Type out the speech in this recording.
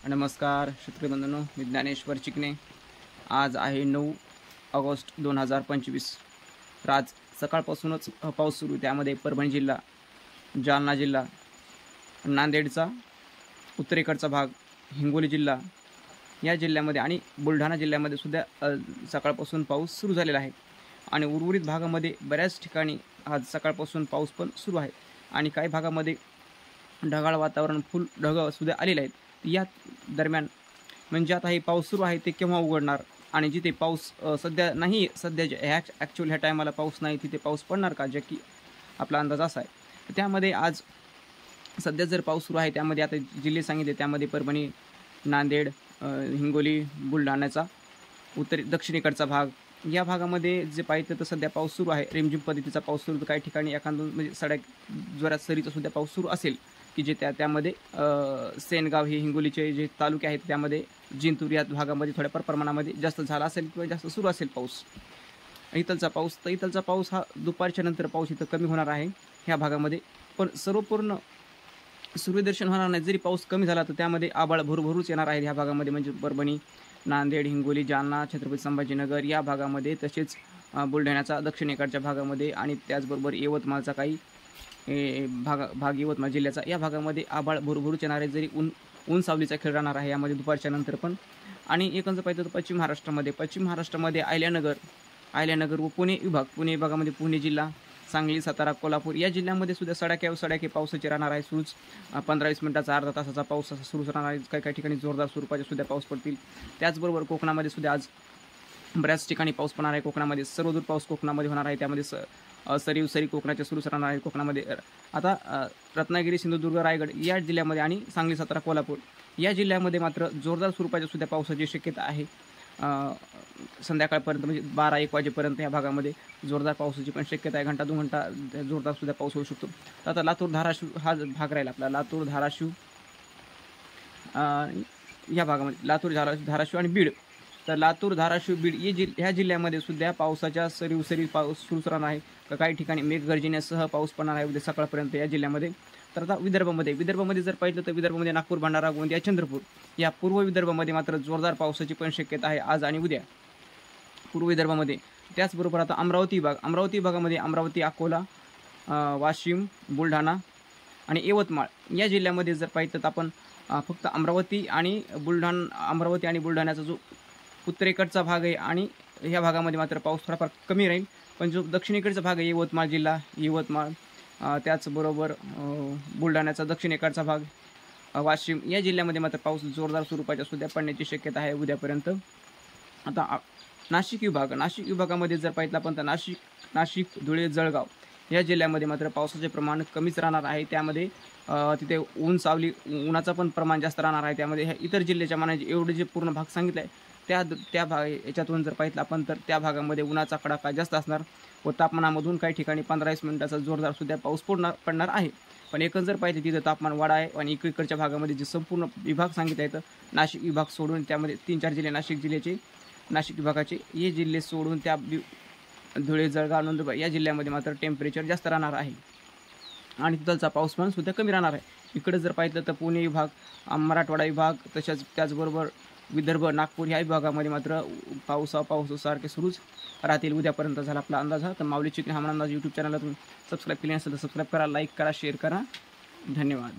नमस्कार शेतकरी बंधूंनो, मी ज्ञानेश्वर चिकणे। आज आहे 9 ऑगस्ट 2025। तर आज सकाळपासूनच पाऊस सुरू, त्यामध्ये परभणी जिल्हा, जालना जिल्हा, नांदेडचा उत्तरेकडचा भाग, हिंगोली जिल्हा या जिल्ह्यामध्ये आणि बुलढाणा जिल्ह्यामध्ये सुद्धा सकाळपासून पाऊस सुरू झालेला आहे। आणि उर्वरित भागामध्ये बऱ्याच ठिकाणी आज सकाळपासून पाऊस पण सुरू आहे आणि काही भागामध्ये ढगाळ वातावरण, फुल ढग सुद्धा आलेले आहेत। या दरम्यान म्हणजे आता हे पाऊस सुरू आहे ते केव्हा उघडणार आणि जिथे पाऊस सध्या नाही, सध्या ॲक्च्युअल ह्या टायमाला पाऊस नाही, तिथे पाऊस पडणार का, जे की आपला अंदाज असा आहे। त्यामध्ये आज सध्या जर पाऊस सुरू आहे, त्यामध्ये आता जिल्हे सांगितले, त्यामध्ये परभणी, नांदेड, हिंगोली, बुलढाण्याचा दक्षिणेकडचा भाग, या भागामध्ये जे पाहिजे तर सध्या पाऊस सुरू आहे। रिमझिम पद्धतीचा पाऊस सुरू, तर काही ठिकाणी एखादं म्हणजे सड्या जोरात सरीचा सुद्धा पाऊस सुरू असेल, की जे त्यामध्ये सेनगाव हे हिंगोलीचे जे तालुके आहेत त्यामध्ये जिंतूर या भागामध्ये थोड्याफार प्रमाणामध्ये जास्त झाला असेल किंवा जास्त सुरू असेल पाऊस। इथलचा पाऊस हा दुपारच्या नंतर पाऊस इथं कमी होणार आहे ह्या भागामध्ये, पण सर्वपूर्ण सूर्यदर्शन होणार नाही। जरी पाऊस कमी झाला तर त्यामध्ये आभाळ भरभरूच येणार आहे ह्या भागामध्ये, म्हणजे परभणी, नांदेड, हिंगोली, जालना, छत्रपती संभाजीनगर या भागामध्ये, तसेच बुलढाण्याचा दक्षिणेकडच्या भागामध्ये आणि त्याचबरोबर यवतमाळचा काही भाग यवतमाळ जिल्ह्याचा, या भागामध्ये आभाळ भरभरूच येणार आहे। जरी ऊन सावलीचा खेळ राहणार आहे यामध्ये दुपारच्या नंतर पण। आणि एकंदर पाहिजे तर पश्चिम महाराष्ट्रामध्ये अहिल्यानगर व पुणे विभागामध्ये पुणे जिल्हा, सांगली, सातारा, कोल्हापूर या जिल्ह्यामध्ये सुद्धा सडाके पावसाचे राहणार आहे। सुरूच 15-20 मिनिटाचा, अर्धा तासाचा पाऊस असा सुरूच राहणार आहे। काही ठिकाणी जोरदार स्वरूपाचे सुद्धा पाऊस पडतील। त्याचबरोबर कोकणामध्ये सुद्धा आज बऱ्याच ठिकाणी पाऊस पडणार आहे। कोकणामध्ये सर्वदूर पाऊस कोकणामध्ये होणार आहे, त्यामध्ये सरी कोकणाच्या सुरूच राहणार आहे कोकणामध्ये। आता रत्नागिरी, सिंधुदुर्ग, रायगड या जिल्ह्यामध्ये आणि सांगली, सातारा, कोल्हापूर या जिल्ह्यामध्ये मात्र जोरदार स्वरूपाच्या सुद्धा पावसाची शक्यता आहे। संध्याकाळपर्यंत म्हणजे 12-1 वाजेपर्यंत या भागामध्ये जोरदार पावसाची पण शक्यता आहे। 1-2 घंटा जोरदार सुद्धा पाऊस होऊ शकतो। तर आता लातूर, धाराशिव हा भाग राहील आपला। लातूर, धाराशिव या भागामध्ये धाराशिव आणि बीड, तर लातूर, धाराशिव, बीड ह्या जिल्ह्यामध्ये सुद्धा पावसाच्या सरी पाऊस सुरू राहणार आहे। काही ठिकाणी मेघगर्जनेसह पाऊस पडणार आहे उद्या सकाळपर्यंत या जिल्ह्यामध्ये। तर आता विदर्भामध्ये जर पाहिलं तर विदर्भामध्ये नागपूर, भंडारा, गोंदिया, चंद्रपूर या पूर्व विदर्भामध्ये मात्र जोरदार पावसाची पण शक्यता आहे आज आणि उद्या पूर्व विदर्भामध्ये। त्याचबरोबर आता अमरावती विभागामध्ये अमरावती, अकोला, वाशिम, बुलढाणा आणि यवतमाळ या जिल्ह्यामध्ये जर पाहिलं तर आपण फक्त अमरावती आणि बुलढाण्याचा जो उत्तरेकडचा भाग आहे आणि ह्या भागामध्ये मात्र पाऊस थोडाफार कमी राहील, पण जो दक्षिणेकडचा भाग आहे यवतमाळ जिल्हा, त्याचबरोबर बुलढाण्याचा दक्षिणेकडचा भाग, वाशिम या जिल्ह्यामध्ये मात्र पाऊस जोरदार स्वरूपाच्या सुद्धा पडण्याची शक्यता आहे उद्यापर्यंत। आता नाशिक विभागामध्ये जर पाहिलं आपण तर नाशिक, धुळे, जळगाव या जिल्ह्यामध्ये मात्र पावसाचे प्रमाण कमीच राहणार आहे। त्यामध्ये तिथे उन्हाचा पण प्रमाण जास्त राहणार आहे। त्यामध्ये ह्या इतर जिल्ह्याच्या मानाने एवढे जे पूर्ण भाग सांगितला आहे याच्यातून जर पाहिलं आपण तर त्या भागामध्ये उन्हाचा कडाका जास्त असणार व तापमानामधून काही ठिकाणी 15-20 मिनिटाचा जोरदार सुद्धा पाऊस पडणार आहे। पण एकंदर जर पाहिजे तिथं तापमान वाढ आहे आणि इकडच्या भागामध्ये जे संपूर्ण विभाग सांगितले आहेत, नाशिक विभाग सोडून त्यामध्ये 3-4 जिल्हे नाशिक विभागाचे हे जिल्हे सोडून त्या धुळे, जळगाव, नंदुरबार या जिल्ह्यामध्ये मात्र टेम्परेचर जास्त राहणार आहे आणि तिथलचा पाऊसमान सुद्धा कमी राहणार आहे। इकडे जर पाहिलं तर पुणे विभाग, मराठवाडा विभाग, त्याचबरोबर विदर्भ, नागपूर ह्या विभागामध्ये मात्र पाऊसासारखे सुरूच राहतील उद्यापर्यंत झाला आपला अंदाज हा। तर माऊली चिकणे हा अंदाज यूट्यूब चॅनलला तुम्ही सबस्क्राईब केले नसेल तर सबस्क्राईब करा, लाईक करा, शेअर करा। धन्यवाद।